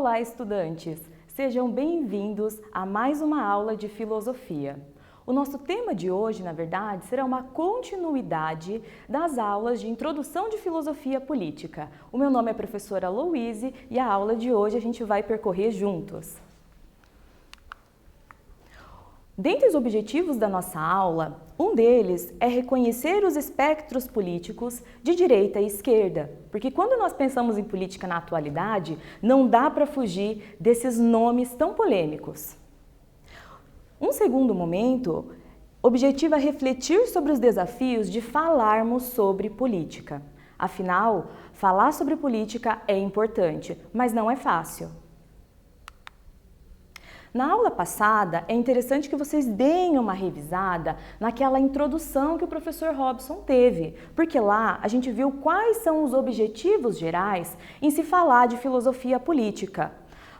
Olá, estudantes! Sejam bem-vindos a mais uma aula de filosofia. O nosso tema de hoje, na verdade, será uma continuidade das aulas de Introdução de Filosofia Política. O meu nome é professora Louise e a aula de hoje a gente vai percorrer juntos. Dentre os objetivos da nossa aula, um deles é reconhecer os espectros políticos de direita e esquerda, porque quando nós pensamos em política na atualidade, não dá para fugir desses nomes tão polêmicos. Um segundo momento, objetivo é refletir sobre os desafios de falarmos sobre política. Afinal, falar sobre política é importante, mas não é fácil. Na aula passada, é interessante que vocês deem uma revisada naquela introdução que o professor Robson teve, porque lá a gente viu quais são os objetivos gerais em se falar de filosofia política.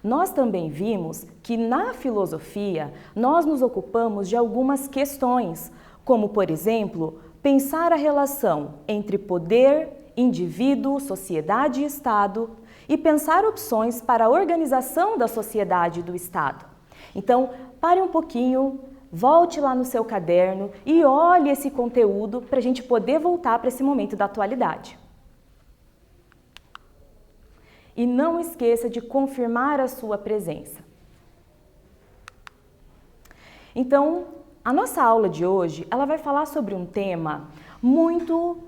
Nós também vimos que na filosofia nós nos ocupamos de algumas questões, como, por exemplo, pensar a relação entre poder, indivíduo, sociedade e Estado e pensar opções para a organização da sociedade e do Estado. Então, pare um pouquinho, volte lá no seu caderno e olhe esse conteúdo para a gente poder voltar para esse momento da atualidade. E não esqueça de confirmar a sua presença. Então, a nossa aula de hoje, ela vai falar sobre um tema muito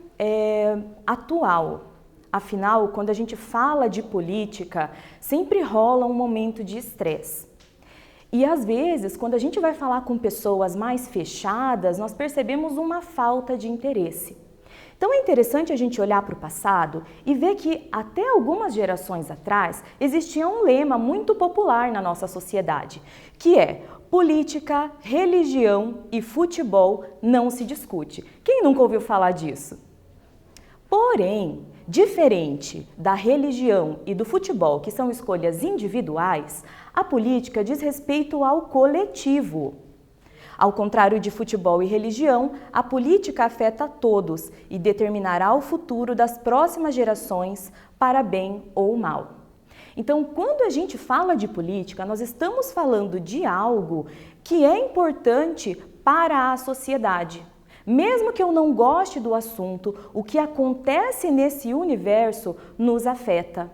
atual. Afinal, quando a gente fala de política, sempre rola um momento de estresse. E às vezes, quando a gente vai falar com pessoas mais fechadas, nós percebemos uma falta de interesse. Então é interessante a gente olhar para o passado e ver que até algumas gerações atrás existia um lema muito popular na nossa sociedade, que é: política, religião e futebol não se discute. Quem nunca ouviu falar disso? Porém, diferente da religião e do futebol, que são escolhas individuais, a política diz respeito ao coletivo. Ao contrário de futebol e religião, a política afeta todos e determinará o futuro das próximas gerações para bem ou mal. Então, quando a gente fala de política, nós estamos falando de algo que é importante para a sociedade. Mesmo que eu não goste do assunto, o que acontece nesse universo nos afeta.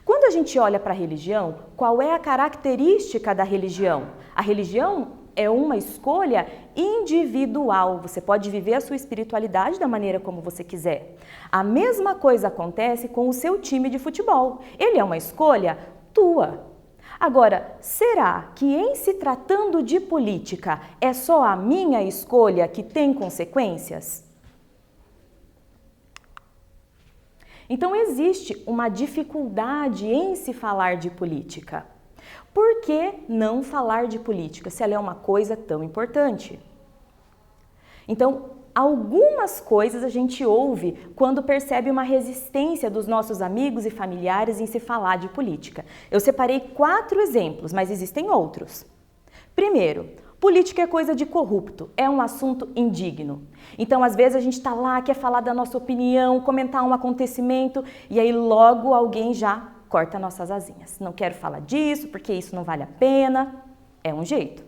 Quando a gente olha para a religião, qual é a característica da religião? A religião é uma escolha individual. Você pode viver a sua espiritualidade da maneira como você quiser. A mesma coisa acontece com o seu time de futebol. Ele é uma escolha tua. Agora, será que em se tratando de política é só a minha escolha que tem consequências? Então existe uma dificuldade em se falar de política. Por que não falar de política se ela é uma coisa tão importante? Então, algumas coisas a gente ouve quando percebe uma resistência dos nossos amigos e familiares em se falar de política. Eu separei 4 exemplos, mas existem outros. Primeiro, política é coisa de corrupto, é um assunto indigno. Então, às vezes a gente está lá, quer falar da nossa opinião, comentar um acontecimento e aí logo alguém já corta nossas asinhas. Não quero falar disso porque isso não vale a pena. É um jeito.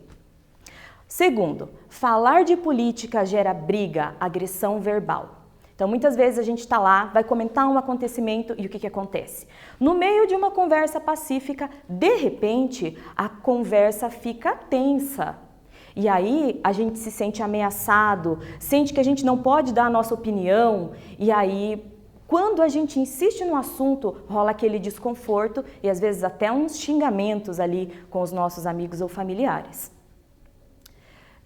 Segundo, falar de política gera briga, agressão verbal. Então, muitas vezes a gente está lá, vai comentar um acontecimento e o que acontece? No meio de uma conversa pacífica, de repente, a conversa fica tensa. E aí a gente se sente ameaçado, sente que a gente não pode dar a nossa opinião e aí, quando a gente insiste no assunto, rola aquele desconforto e às vezes até uns xingamentos ali com os nossos amigos ou familiares.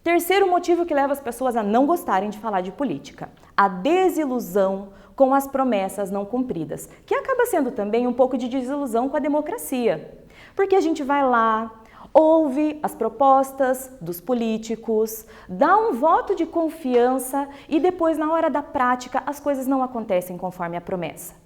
Terceiro motivo que leva as pessoas a não gostarem de falar de política: a desilusão com as promessas não cumpridas, que acaba sendo também um pouco de desilusão com a democracia. Porque a gente vai lá, ouve as propostas dos políticos, dá um voto de confiança e depois, na hora da prática, as coisas não acontecem conforme a promessa.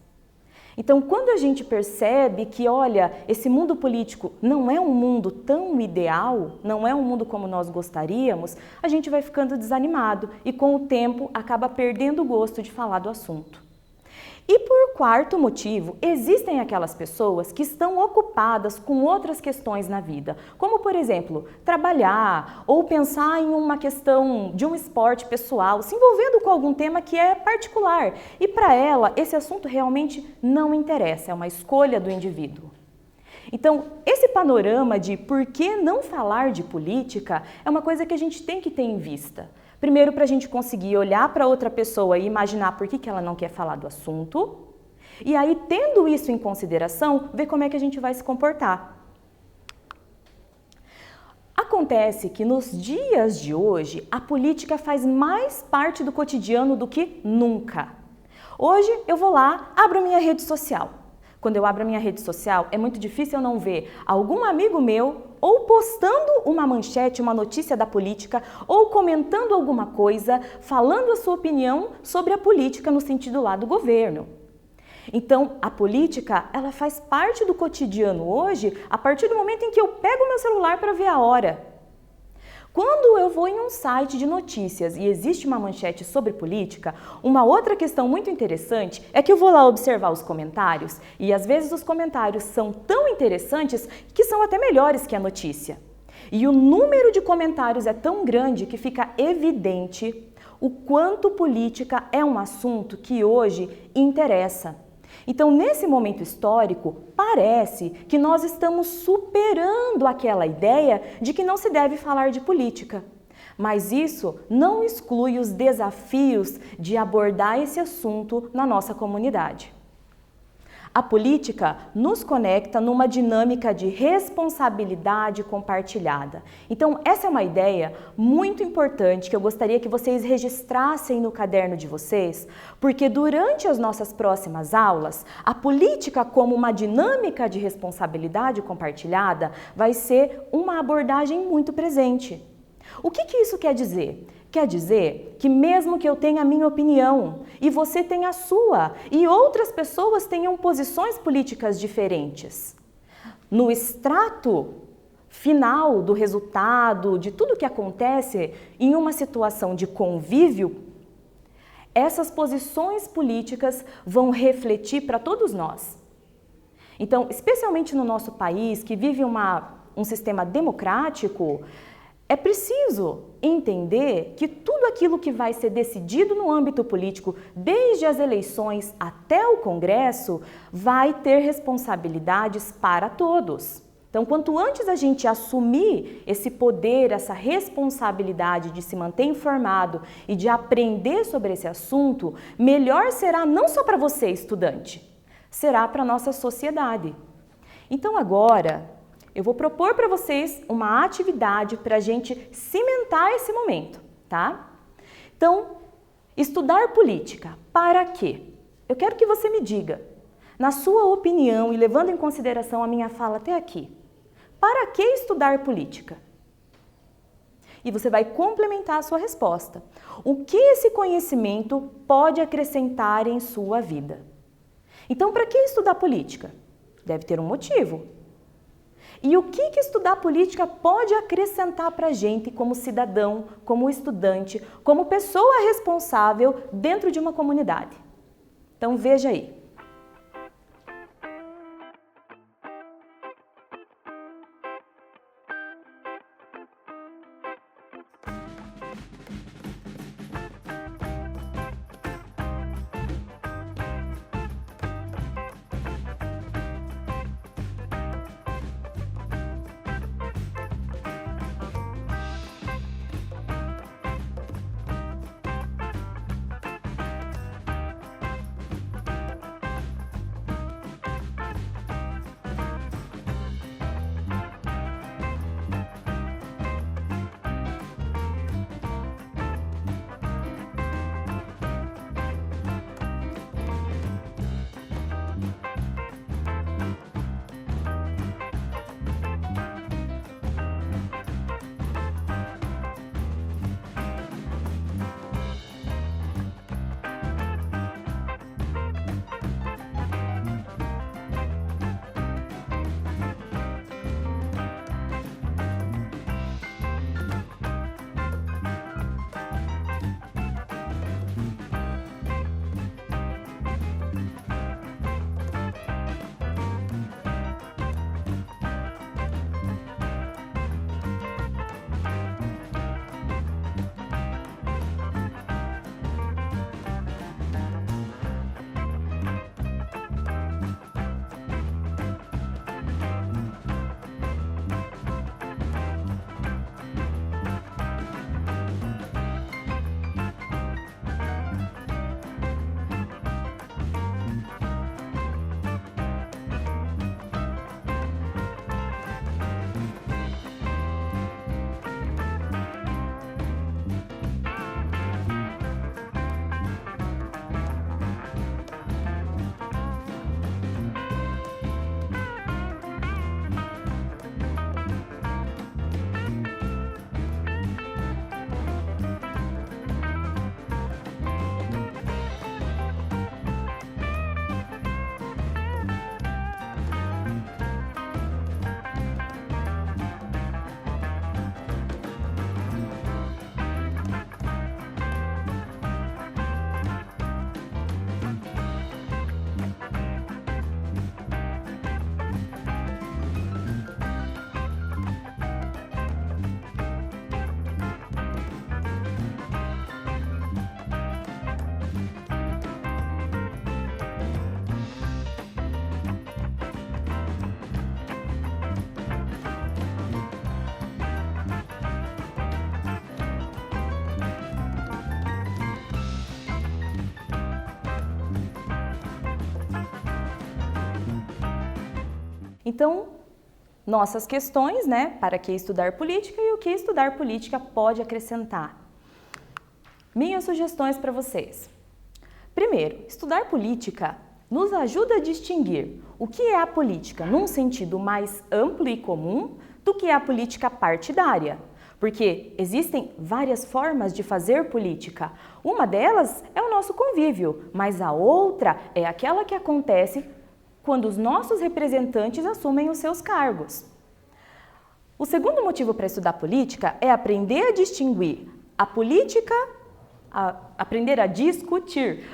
Então, quando a gente percebe que, olha, esse mundo político não é um mundo tão ideal, não é um mundo como nós gostaríamos, a gente vai ficando desanimado e, com o tempo, acaba perdendo o gosto de falar do assunto. E por quarto motivo, existem aquelas pessoas que estão ocupadas com outras questões na vida, como por exemplo, trabalhar ou pensar em uma questão de um esporte pessoal, se envolvendo com algum tema que é particular. E para ela, esse assunto realmente não interessa, é uma escolha do indivíduo. Então, esse panorama de por que não falar de política é uma coisa que a gente tem que ter em vista. Primeiro, para a gente conseguir olhar para outra pessoa e imaginar por que ela não quer falar do assunto. E aí, tendo isso em consideração, ver como é que a gente vai se comportar. Acontece que nos dias de hoje, a política faz mais parte do cotidiano do que nunca. Hoje, eu vou lá, abro minha rede social. Quando eu abro a minha rede social, é muito difícil eu não ver algum amigo meu ou postando uma manchete, uma notícia da política, ou comentando alguma coisa, falando a sua opinião sobre a política no sentido lá do governo. Então, a política, ela faz parte do cotidiano hoje, a partir do momento em que eu pego o meu celular para ver a hora. Quando eu vou em um site de notícias e existe uma manchete sobre política, uma outra questão muito interessante é que eu vou lá observar os comentários e às vezes os comentários são tão interessantes que são até melhores que a notícia. E o número de comentários é tão grande que fica evidente o quanto política é um assunto que hoje interessa. Então, nesse momento histórico, parece que nós estamos superando aquela ideia de que não se deve falar de política. Mas isso não exclui os desafios de abordar esse assunto na nossa comunidade. A política nos conecta numa dinâmica de responsabilidade compartilhada. Então, essa é uma ideia muito importante que eu gostaria que vocês registrassem no caderno de vocês, porque durante as nossas próximas aulas, a política como uma dinâmica de responsabilidade compartilhada vai ser uma abordagem muito presente. O que isso quer dizer? Quer dizer que mesmo que eu tenha a minha opinião e você tenha a sua e outras pessoas tenham posições políticas diferentes, no extrato final do resultado, de tudo que acontece em uma situação de convívio, essas posições políticas vão refletir para todos nós. Então, especialmente no nosso país, que vive um sistema democrático, é preciso entender que tudo aquilo que vai ser decidido no âmbito político, desde as eleições até o Congresso, vai ter responsabilidades para todos. Então, quanto antes a gente assumir esse poder, essa responsabilidade de se manter informado e de aprender sobre esse assunto, melhor será não só para você, estudante, será para a nossa sociedade. Então, agora, eu vou propor para vocês uma atividade para a gente cimentar esse momento, tá? Então, estudar política, para quê? Eu quero que você me diga, na sua opinião e levando em consideração a minha fala até aqui, para que estudar política? E você vai complementar a sua resposta. O que esse conhecimento pode acrescentar em sua vida? Então, para que estudar política? Deve ter um motivo. E o que estudar política pode acrescentar para a gente como cidadão, como estudante, como pessoa responsável dentro de uma comunidade? Então veja aí. Então, nossas questões, né? Para que estudar política e o que estudar política pode acrescentar. Minhas sugestões para vocês. Primeiro, estudar política nos ajuda a distinguir o que é a política num sentido mais amplo e comum do que é a política partidária. Porque existem várias formas de fazer política. Uma delas é o nosso convívio, mas a outra é aquela que acontece quando os nossos representantes assumem os seus cargos. O segundo motivo para estudar política é aprender a distinguir a política, aprender a discutir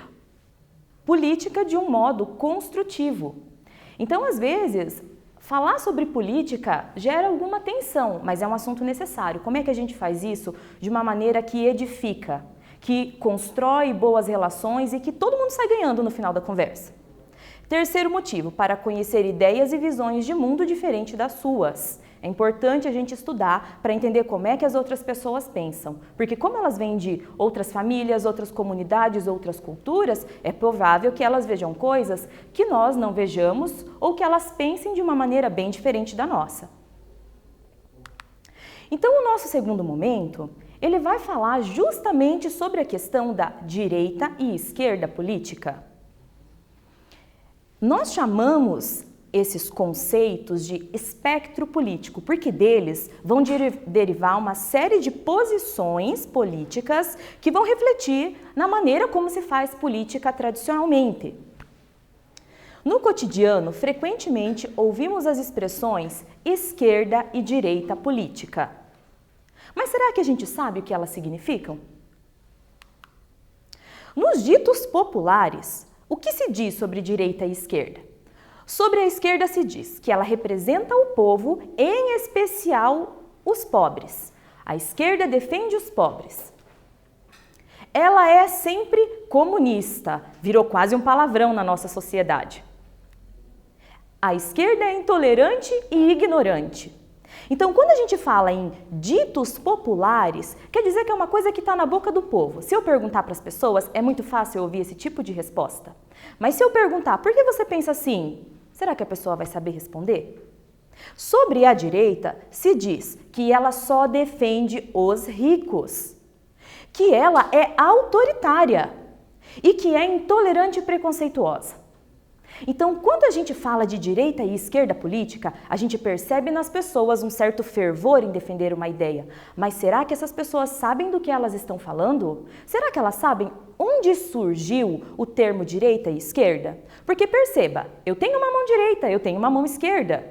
política de um modo construtivo. Então, às vezes, falar sobre política gera alguma tensão, mas é um assunto necessário. Como é que a gente faz isso de uma maneira que edifica, que constrói boas relações e que todo mundo sai ganhando no final da conversa? Terceiro motivo, para conhecer ideias e visões de mundo diferente das suas. É importante a gente estudar para entender como é que as outras pessoas pensam, porque como elas vêm de outras famílias, outras comunidades, outras culturas, é provável que elas vejam coisas que nós não vejamos ou que elas pensem de uma maneira bem diferente da nossa. Então, o nosso segundo momento, ele vai falar justamente sobre a questão da direita e esquerda política. Nós chamamos esses conceitos de espectro político, porque deles vão derivar uma série de posições políticas que vão refletir na maneira como se faz política tradicionalmente. No cotidiano, frequentemente ouvimos as expressões esquerda e direita política. Mas será que a gente sabe o que elas significam? Nos ditos populares, o que se diz sobre direita e esquerda? Sobre a esquerda se diz que ela representa o povo, em especial os pobres. A esquerda defende os pobres. Ela é sempre comunista, virou quase um palavrão na nossa sociedade. A esquerda é intolerante e ignorante. Então, quando a gente fala em ditos populares, quer dizer que é uma coisa que está na boca do povo. Se eu perguntar para as pessoas, é muito fácil ouvir esse tipo de resposta. Mas se eu perguntar, por que você pensa assim? Será que a pessoa vai saber responder? Sobre a direita, se diz que ela só defende os ricos, que ela é autoritária e que é intolerante e preconceituosa. Então, quando a gente fala de direita e esquerda política, a gente percebe nas pessoas um certo fervor em defender uma ideia. Mas será que essas pessoas sabem do que elas estão falando? Será que elas sabem onde surgiu o termo direita e esquerda? Porque perceba, eu tenho uma mão direita, eu tenho uma mão esquerda.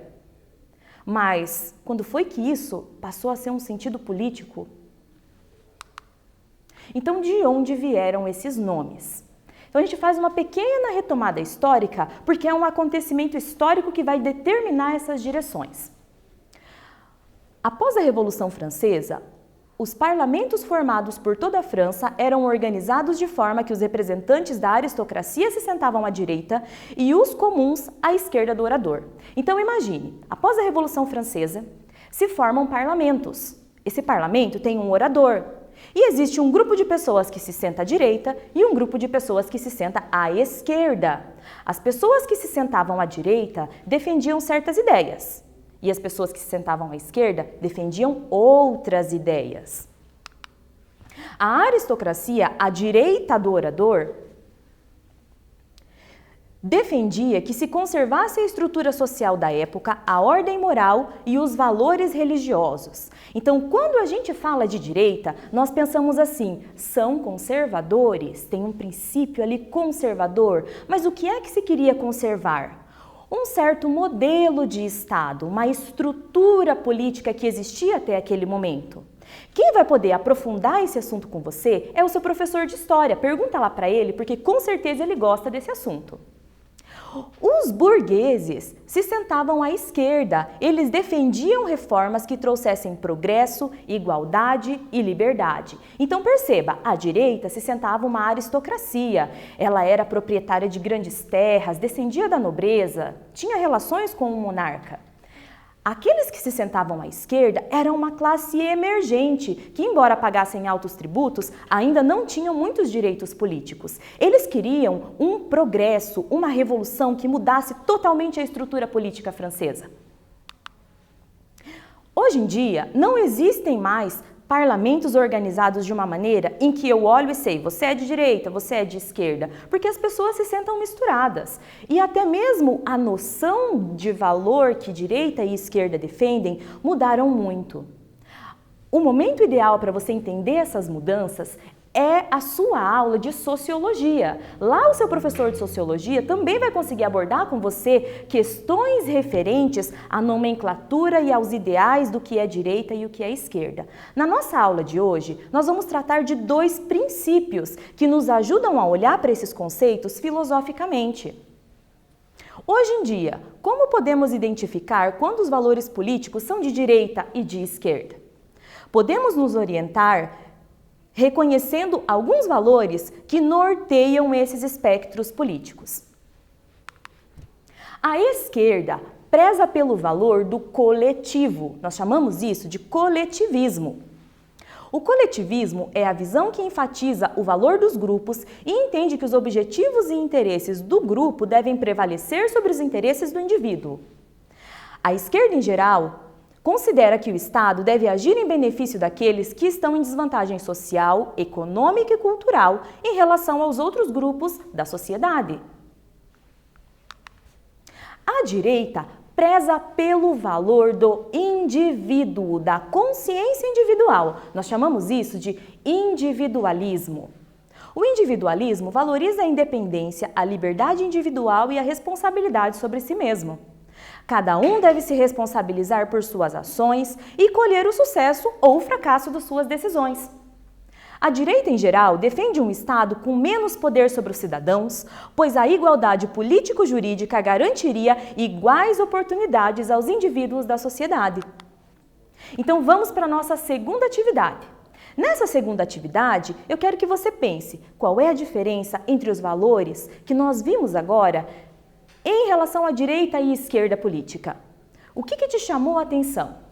Mas quando foi que isso passou a ser um sentido político? Então, de onde vieram esses nomes? Então, a gente faz uma pequena retomada histórica, porque é um acontecimento histórico que vai determinar essas direções. Após a Revolução Francesa, os parlamentos formados por toda a França eram organizados de forma que os representantes da aristocracia se sentavam à direita e os comuns à esquerda do orador. Então, imagine, após a Revolução Francesa, se formam parlamentos. Esse parlamento tem um orador. E existe um grupo de pessoas que se senta à direita e um grupo de pessoas que se senta à esquerda. As pessoas que se sentavam à direita defendiam certas ideias e as pessoas que se sentavam à esquerda defendiam outras ideias. A aristocracia, à direita do orador, defendia que se conservasse a estrutura social da época, a ordem moral e os valores religiosos. Então, quando a gente fala de direita, nós pensamos assim, são conservadores, tem um princípio ali conservador, mas o que é que se queria conservar? Um certo modelo de Estado, uma estrutura política que existia até aquele momento. Quem vai poder aprofundar esse assunto com você é o seu professor de história. Pergunta lá para ele, porque com certeza ele gosta desse assunto. Os burgueses se sentavam à esquerda, eles defendiam reformas que trouxessem progresso, igualdade e liberdade. Então perceba, à direita se sentava uma aristocracia, ela era proprietária de grandes terras, descendia da nobreza, tinha relações com o monarca. Aqueles que se sentavam à esquerda eram uma classe emergente, que, embora pagassem altos tributos, ainda não tinham muitos direitos políticos. Eles queriam um progresso, uma revolução que mudasse totalmente a estrutura política francesa. Hoje em dia, não existem mais parlamentos organizados de uma maneira em que eu olho e sei, você é de direita, você é de esquerda, porque as pessoas se sentam misturadas. E até mesmo a noção de valor que direita e esquerda defendem mudaram muito. O momento ideal para você entender essas mudanças é a sua aula de sociologia. Lá o seu professor de sociologia também vai conseguir abordar com você questões referentes à nomenclatura e aos ideais do que é direita e o que é esquerda. Na nossa aula de hoje, nós vamos tratar de 2 princípios que nos ajudam a olhar para esses conceitos filosoficamente. Hoje em dia, como podemos identificar quando os valores políticos são de direita e de esquerda? Podemos nos orientar reconhecendo alguns valores que norteiam esses espectros políticos. A esquerda preza pelo valor do coletivo. Nós chamamos isso de coletivismo. O coletivismo é a visão que enfatiza o valor dos grupos e entende que os objetivos e interesses do grupo devem prevalecer sobre os interesses do indivíduo. A esquerda, em geral, considera que o Estado deve agir em benefício daqueles que estão em desvantagem social, econômica e cultural em relação aos outros grupos da sociedade. A direita preza pelo valor do indivíduo, da consciência individual. Nós chamamos isso de individualismo. O individualismo valoriza a independência, a liberdade individual e a responsabilidade sobre si mesmo. Cada um deve se responsabilizar por suas ações e colher o sucesso ou o fracasso de suas decisões. A direita, em geral, defende um Estado com menos poder sobre os cidadãos, pois a igualdade político-jurídica garantiria iguais oportunidades aos indivíduos da sociedade. Então vamos para a nossa segunda atividade. Nessa segunda atividade, eu quero que você pense qual é a diferença entre os valores que nós vimos agora em relação à direita e esquerda política. O que te chamou a atenção?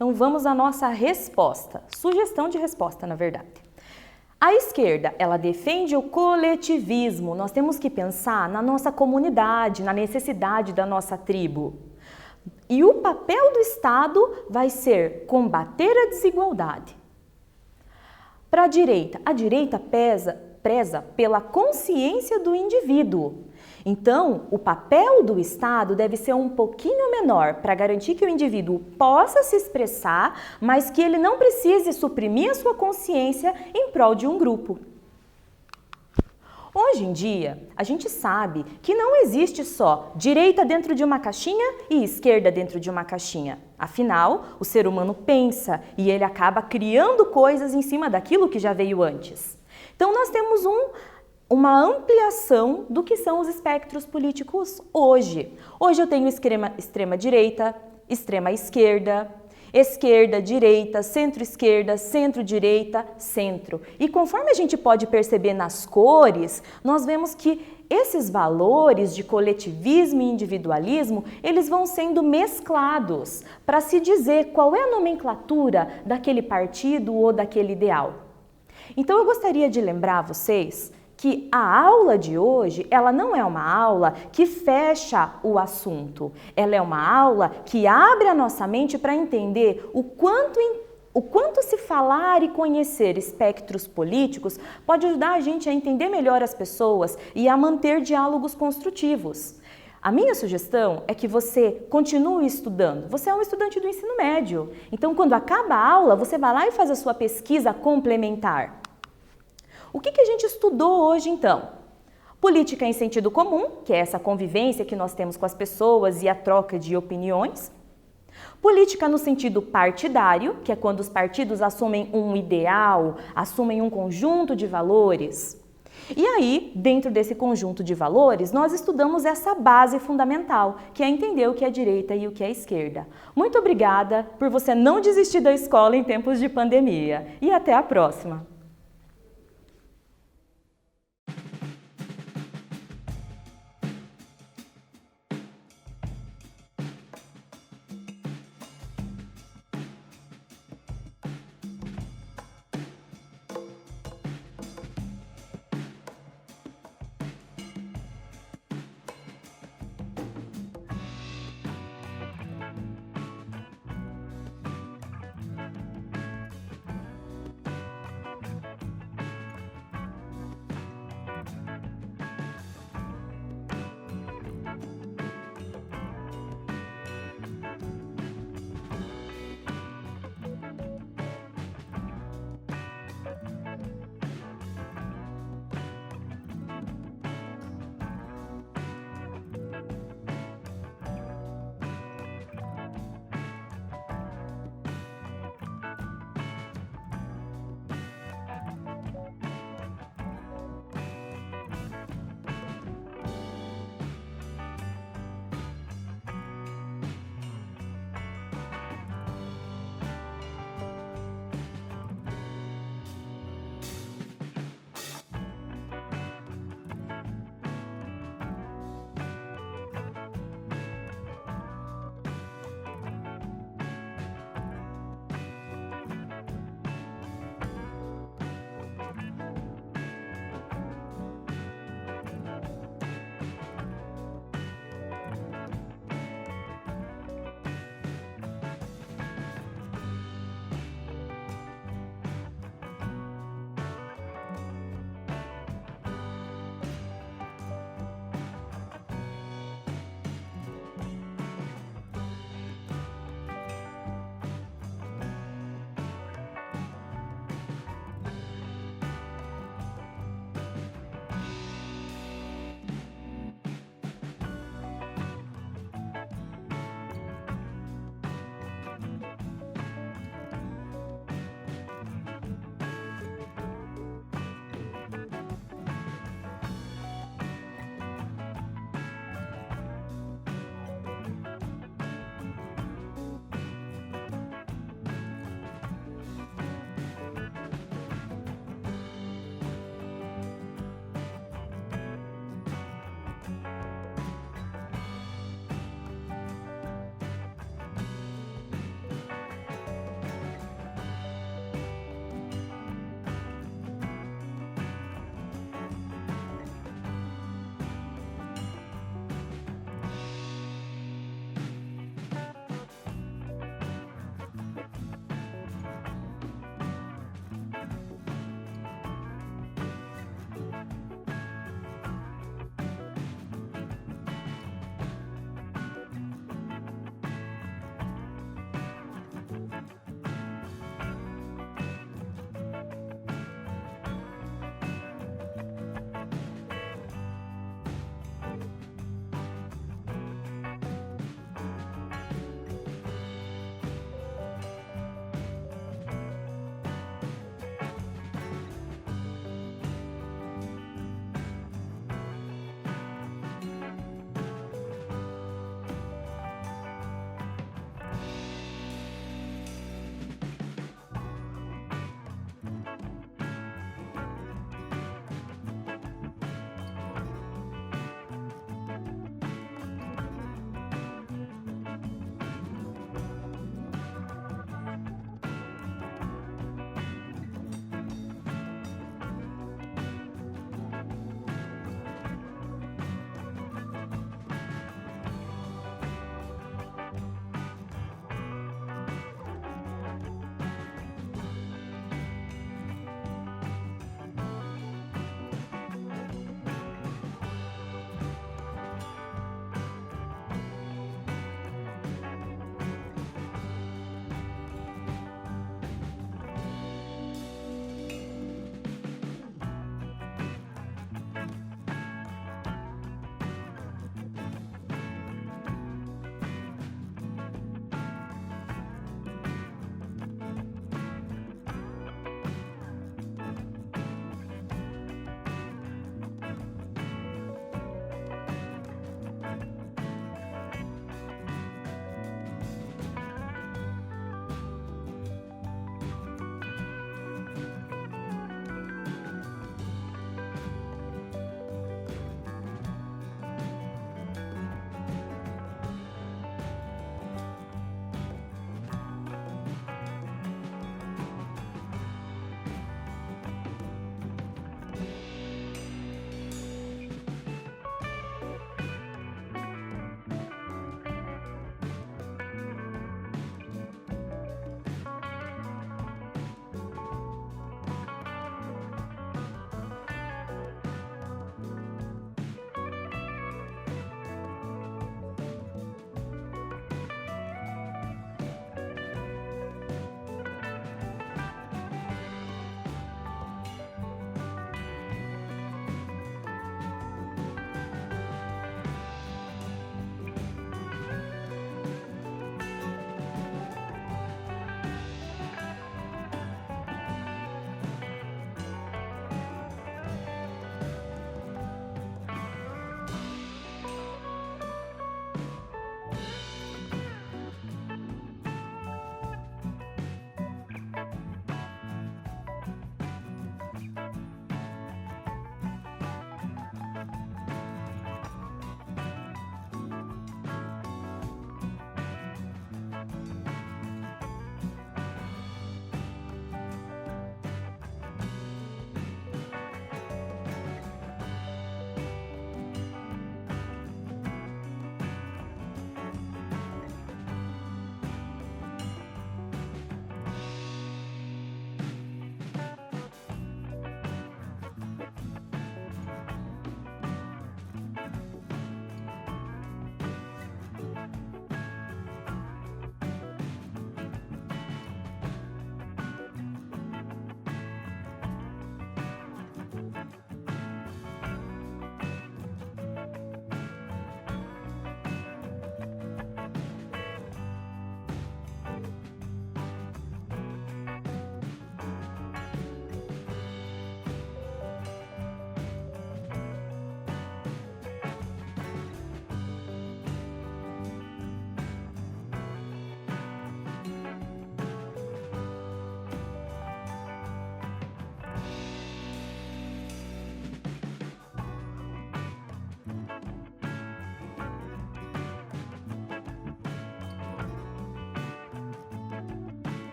Então vamos à nossa resposta, sugestão de resposta, na verdade. A esquerda, ela defende o coletivismo. Nós temos que pensar na nossa comunidade, na necessidade da nossa tribo. E o papel do Estado vai ser combater a desigualdade. Para a direita preza pela consciência do indivíduo. Então, o papel do Estado deve ser um pouquinho menor para garantir que o indivíduo possa se expressar, mas que ele não precise suprimir a sua consciência em prol de um grupo. Hoje em dia, a gente sabe que não existe só direita dentro de uma caixinha e esquerda dentro de uma caixinha. Afinal, o ser humano pensa e ele acaba criando coisas em cima daquilo que já veio antes. Então, nós temos uma ampliação do que são os espectros políticos hoje. Hoje eu tenho extrema direita, extrema esquerda, esquerda, direita, centro-esquerda, centro-direita, centro. E conforme a gente pode perceber nas cores, nós vemos que esses valores de coletivismo e individualismo, eles vão sendo mesclados para se dizer qual é a nomenclatura daquele partido ou daquele ideal. Então eu gostaria de lembrar vocês que a aula de hoje, ela não é uma aula que fecha o assunto. Ela é uma aula que abre a nossa mente para entender o quanto se falar e conhecer espectros políticos pode ajudar a gente a entender melhor as pessoas e a manter diálogos construtivos. A minha sugestão é que você continue estudando. Você é um estudante do ensino médio. Então, quando acaba a aula, você vai lá e faz a sua pesquisa complementar. O que a gente estudou hoje, então? Política em sentido comum, que é essa convivência que nós temos com as pessoas e a troca de opiniões. Política no sentido partidário, que é quando os partidos assumem um ideal, assumem um conjunto de valores. E aí, dentro desse conjunto de valores, nós estudamos essa base fundamental, que é entender o que é direita e o que é esquerda. Muito obrigada por você não desistir da escola em tempos de pandemia. E até a próxima!